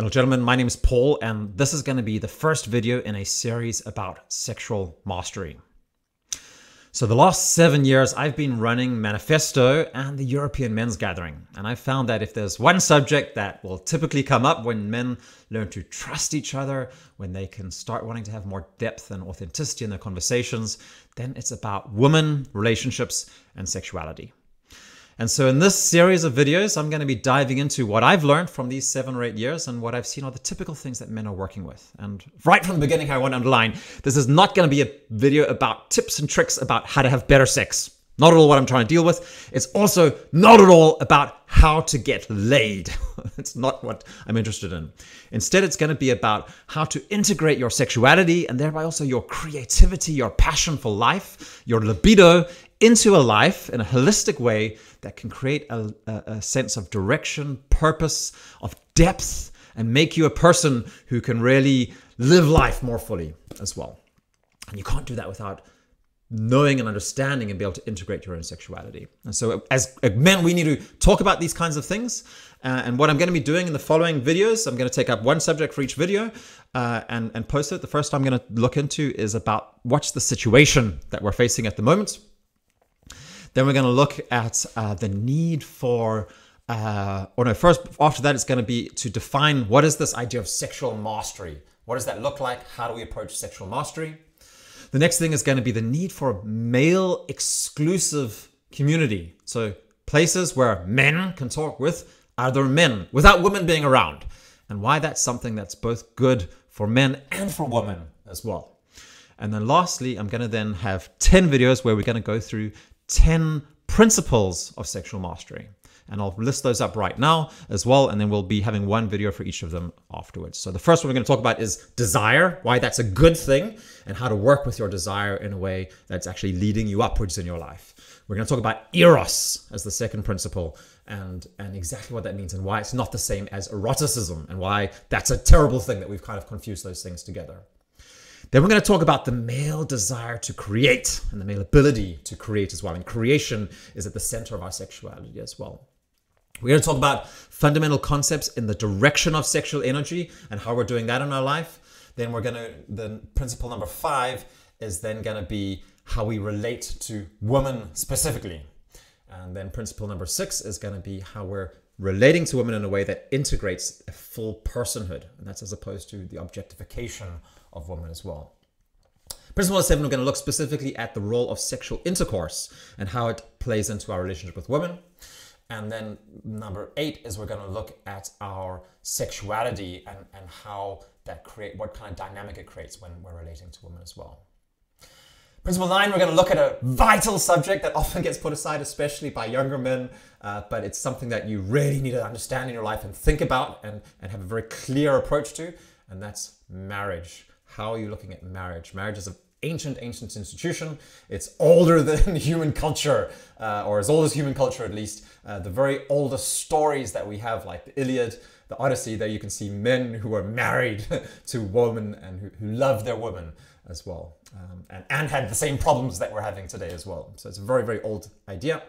Hello gentlemen, my name is Paul and this is going to be the first video in a series about sexual mastery. So the last 7 years I've been running Maniphesto and the European Men's Gathering, and I've found that if there's one subject that will typically come up when men learn to trust each other, when they can start wanting to have more depth and authenticity in their conversations, then it's about women, relationships and sexuality. And so in this series of videos, I'm going to be diving into what I've learned from these 7 or 8 years and what I've seen are the typical things that men are working with. And right from the beginning, I want to underline, this is not going to be a video about tips and tricks about how to have better sex. Not at all what I'm trying to deal with. It's also not at all about how to get laid. It's not what I'm interested in. Instead, it's going to be about how to integrate your sexuality and thereby also your creativity, your passion for life, your libido into a life in a holistic way that can create a sense of direction, purpose, of depth, and make you a person who can really live life more fully as well. And you can't do that without knowing and understanding and be able to integrate your own sexuality. And so as men, we need to talk about these kinds of things. And what I'm going to be doing in the following videos, I'm going to take up one subject for each video and post it. The first I'm going to look into is about what's the situation that we're facing at the moment. Then we're going to look at the need for, first, after that, it's going to be to define what is this idea of sexual mastery? What does that look like? How do we approach sexual mastery? The next thing is going to be the need for male exclusive community. So places where men can talk with other men without women being around, and why that's something that's both good for men and for women as well. And then lastly, I'm going to then have 10 videos where we're going to go through 10 principles of sexual mastery. And I'll list those up right now as well. And then we'll be having one video for each of them afterwards. So the first one we're going to talk about is desire, why that's a good thing, and how to work with your desire in a way that's actually leading you upwards in your life. We're going to talk about eros as the second principle and exactly what that means and why it's not the same as eroticism and why that's a terrible thing that we've kind of confused those things together. Then we're going to talk about the male desire to create and the male ability to create as well. And creation is at the center of our sexuality as well. We're going to talk about fundamental concepts in the direction of sexual energy and how we're doing that in our life. Then principle number 5 is then going to be how we relate to women specifically. And then principle number 6 is going to be how we're relating to women in a way that integrates a full personhood. And that's as opposed to the objectification of women as well. Principle 7, we're going to look specifically at the role of sexual intercourse and how it plays into our relationship with women. And then number 8 is we're going to look at our sexuality and how that what kind of dynamic it creates when we're relating to women as well. Principle 9, we're going to look at a vital subject that often gets put aside, especially by younger men, but it's something that you really need to understand in your life and think about and have a very clear approach to, and that's marriage. How are you looking at marriage? Marriage is an ancient institution. It's older than human culture, or as old as human culture at least. The very oldest stories that we have, like the Iliad, the Odyssey, there you can see men who are married to women and who love their women as well, and had the same problems that we're having today as well. So it's a very, very old idea.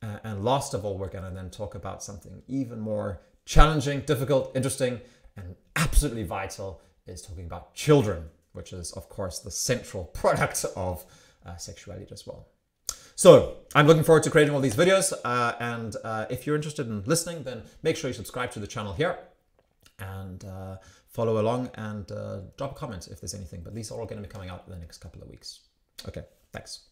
And last of all, we're going to then talk about something even more challenging, difficult, interesting, and absolutely vital, is talking about children, which is, of course, the central product of sexuality as well. So I'm looking forward to creating all these videos. And if you're interested in listening, then make sure you subscribe to the channel here and follow along and drop a comment if there's anything. But these are all going to be coming out in the next couple of weeks. Okay, thanks.